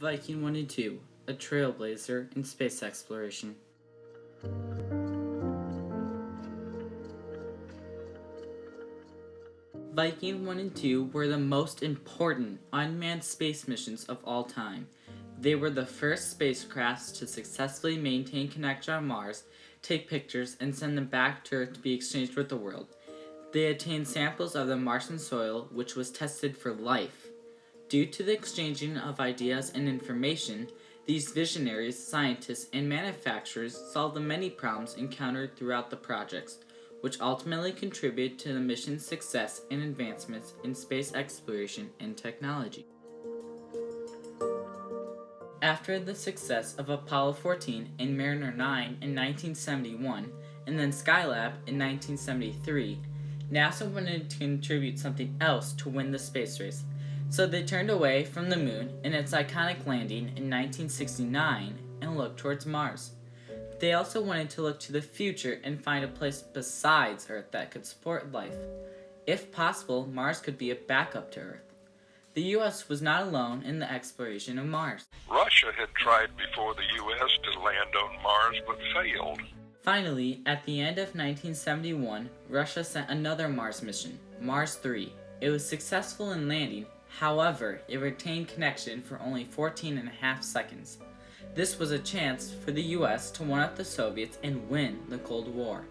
Viking 1 and 2, a trailblazer in space exploration. Viking 1 and 2 were the most important unmanned space missions of all time. They were the first spacecrafts to successfully maintain connection on Mars, take pictures, and send them back to Earth to be exchanged with the world. They obtained samples of the Martian soil, which was tested for life. Due to the exchanging of ideas and information, these visionaries, scientists, and manufacturers solved the many problems encountered throughout the projects, which ultimately contributed to the mission's success and advancements in space exploration and technology. After the success of Apollo 14 and Mariner 9 in 1971, and then Skylab in 1973, NASA wanted to contribute something else to win the space race. So they turned away from the moon and its iconic landing in 1969 and looked towards Mars. They also wanted to look to the future and find a place besides Earth that could support life. If possible, Mars could be a backup to Earth. The U.S. was not alone in the exploration of Mars. Russia had tried before the U.S. to land on Mars but failed. Finally, at the end of 1971, Russia sent another Mars mission, Mars 3. It was successful in landing. However, it retained connection for only 14.5 seconds. This was a chance for the US to one-up the Soviets and win the Cold War.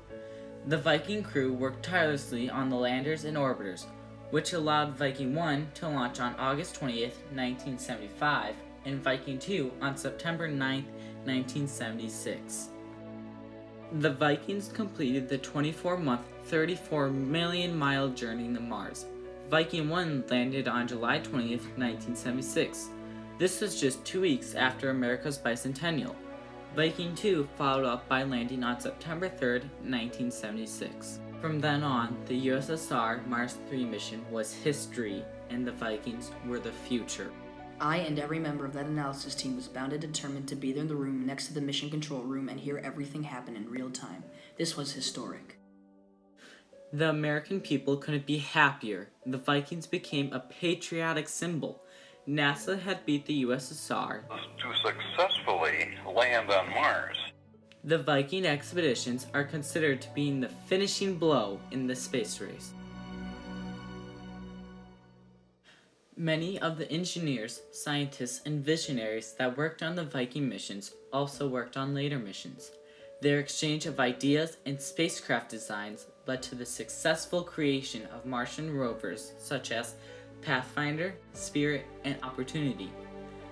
The Viking crew worked tirelessly on the landers and orbiters, which allowed Viking 1 to launch on August 20th, 1975, and Viking 2 on September 9th, 1976. The Vikings completed the 24-month, 34-million-mile journey to Mars. Viking 1 landed on July 20th, 1976. This was just 2 weeks after America's bicentennial. Viking 2 followed up by landing on September 3rd, 1976. From then on, the USSR Mars 3 mission was history, and the Vikings were the future. I and every member of that analysis team was bound and determined to be there in the room next to the mission control room and hear everything happen in real time. This was historic. The American people couldn't be happier. The Vikings became a patriotic symbol. NASA had beat the USSR To successfully land on Mars. The Viking expeditions are considered to be the finishing blow in the space race. Many of the engineers, scientists, and visionaries that worked on the Viking missions also worked on later missions. Their exchange of ideas and spacecraft designs led to the successful creation of Martian rovers such as Pathfinder, Spirit, and Opportunity.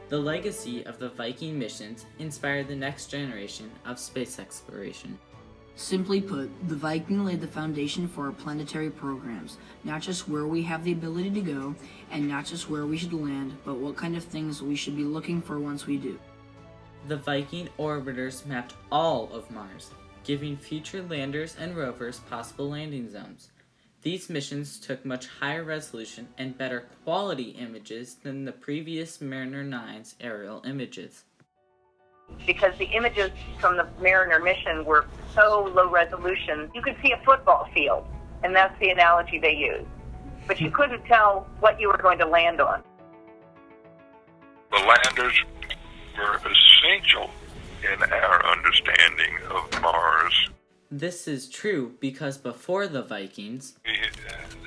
The legacy of the Viking missions inspired the next generation of space exploration. Simply put, the Viking laid the foundation for our planetary programs, not just where we have the ability to go, and not just where we should land, but what kind of things we should be looking for once we do. The Viking orbiters mapped all of Mars, giving future landers and rovers possible landing zones. These missions took much higher resolution and better quality images than the previous Mariner 9's aerial images. Because the images from the Mariner mission were so low resolution, you could see a football field, and that's the analogy they used. But you couldn't tell what you were going to land on. The landers were essential in our understanding of Mars. This is true because before the Vikings, We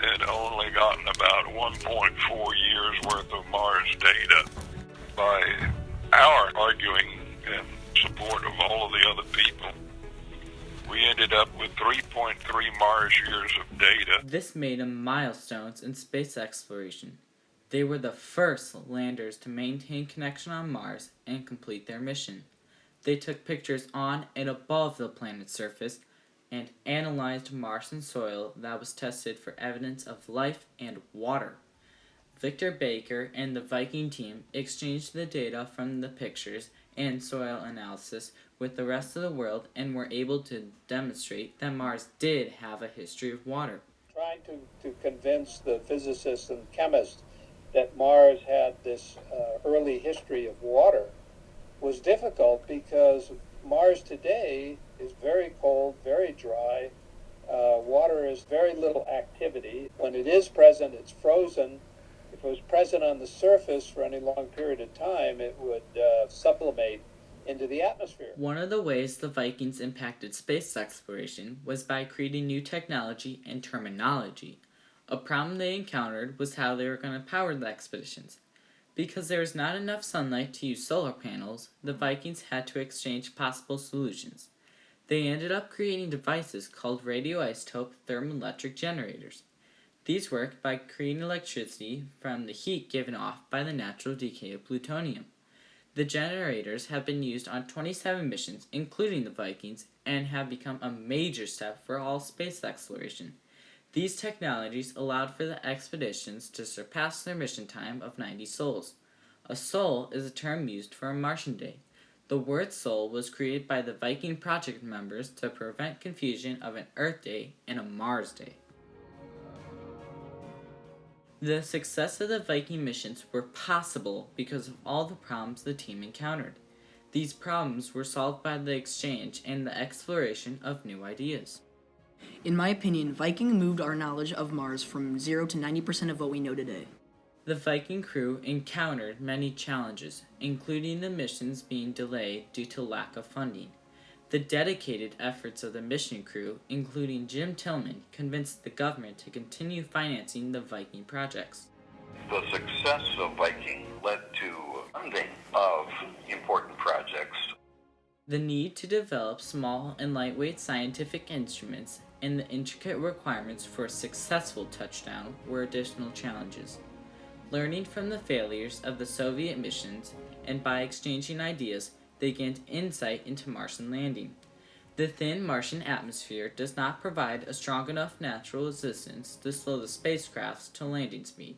had only gotten about 1.4 years worth of Mars data. By our arguing in support of all of the other people, we ended up with 3.3 Mars years of data. this made them milestones in space exploration. They were the first landers to maintain connection on Mars and complete their mission. They took pictures on and above the planet's surface and analyzed Martian soil that was tested for evidence of life and water. Victor Baker and the Viking team exchanged the data from the pictures and soil analysis with the rest of the world and were able to demonstrate that Mars did have a history of water. Trying to convince the physicists and chemists that Mars had this early history of water was difficult because Mars today is very cold, very dry. Water is very little activity. When it is present, it's frozen If it was present on the surface for any long period of time, it would sublimate into the atmosphere. One of the ways the Vikings impacted space exploration was by creating new technology and terminology. A problem they encountered was how they were going to power the expeditions. Because there was not enough sunlight to use solar panels, the Vikings had to exchange possible solutions. They ended up creating devices called radioisotope thermoelectric generators. These work by creating electricity from the heat given off by the natural decay of plutonium. The generators have been used on 27 missions, including the Vikings, and have become a major step for all space exploration. These technologies allowed for the expeditions to surpass their mission time of 90 sols. A sol is a term used for a Martian day. The word sol was created by the Viking project members to prevent confusion of an Earth day and a Mars day. The success of the Viking missions were possible because of all the problems the team encountered. These problems were solved by the exchange and the exploration of new ideas. In my opinion, Viking moved our knowledge of Mars from 0 to 90% of what we know today. The Viking crew encountered many challenges, including the missions being delayed due to lack of funding. The dedicated efforts of the mission crew, including Jim Tillman, convinced the government to continue financing the Viking projects. The success of Viking led to funding of important projects. The need to develop small and lightweight scientific instruments and the intricate requirements for a successful touchdown were additional challenges. Learning from the failures of the Soviet missions and by exchanging ideas, they gained insight into Martian landing. The thin Martian atmosphere does not provide a strong enough natural resistance to slow the spacecrafts to landing speed.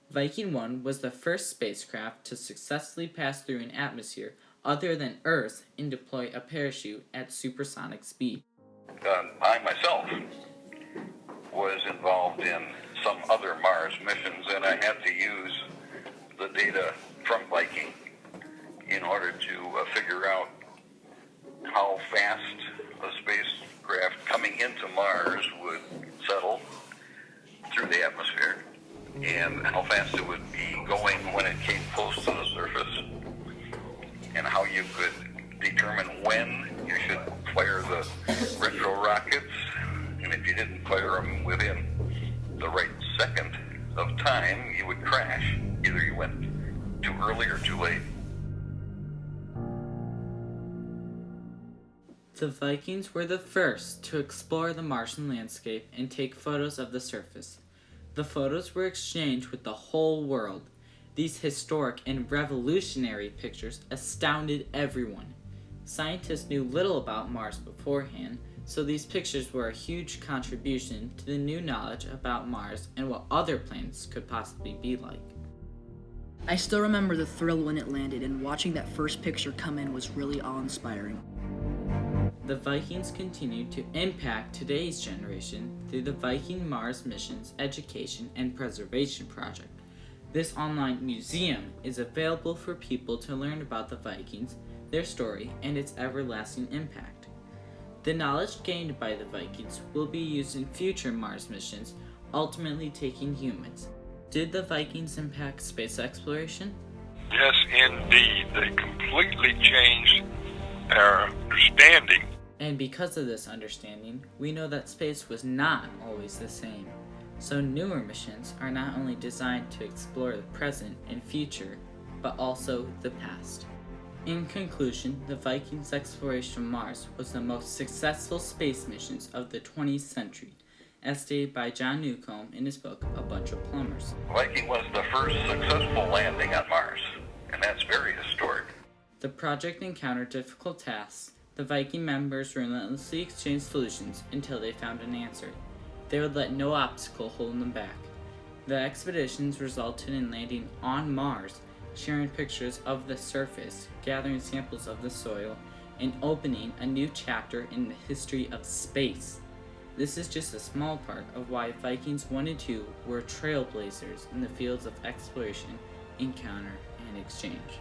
Viking 1 was the first spacecraft to successfully pass through an atmosphere other than Earth and deploy a parachute at supersonic speed. I myself was involved in some other Mars missions, and I had to use the data from Viking in order to figure out how fast a spacecraft coming into Mars would settle through the atmosphere and how fast it would be going when it came close to the surface, and how you could determine when you should fire the retro rockets, and if you didn't fire them within the right second of time, you would crash. Either you went too early or too late. The Vikings were the first to explore the Martian landscape and take photos of the surface. The photos were exchanged with the whole world. These historic and revolutionary pictures astounded everyone. Scientists knew little about Mars beforehand, so these pictures were a huge contribution to the new knowledge about Mars and what other planets could possibly be like. I still remember the thrill when it landed, and watching that first picture come in was really awe-inspiring. The Vikings continued to impact today's generation through the Viking Mars Missions Education and Preservation Project. This online museum is available for people to learn about the Vikings, their story, and its everlasting impact. The knowledge gained by the Vikings will be used in future Mars missions, ultimately taking humans. Did the Vikings impact space exploration? Yes, indeed. They completely changed our understanding. And because of this understanding, we know that space was not always the same. So newer missions are not only designed to explore the present and future, but also the past. In conclusion, the Vikings' exploration of Mars was the most successful space missions of the 20th century, as stated by John Newcomb in his book, A Bunch of Plumbers. Viking was the first successful landing on Mars, and that's very historic. The project encountered difficult tasks. The Viking members relentlessly exchanged solutions until they found an answer. They would let no obstacle hold them back. The expeditions resulted in landing on Mars, sharing pictures of the surface, gathering samples of the soil, and opening a new chapter in the history of space. This is just a small part of why Vikings 1 and 2 were trailblazers in the fields of exploration, encounter, and exchange.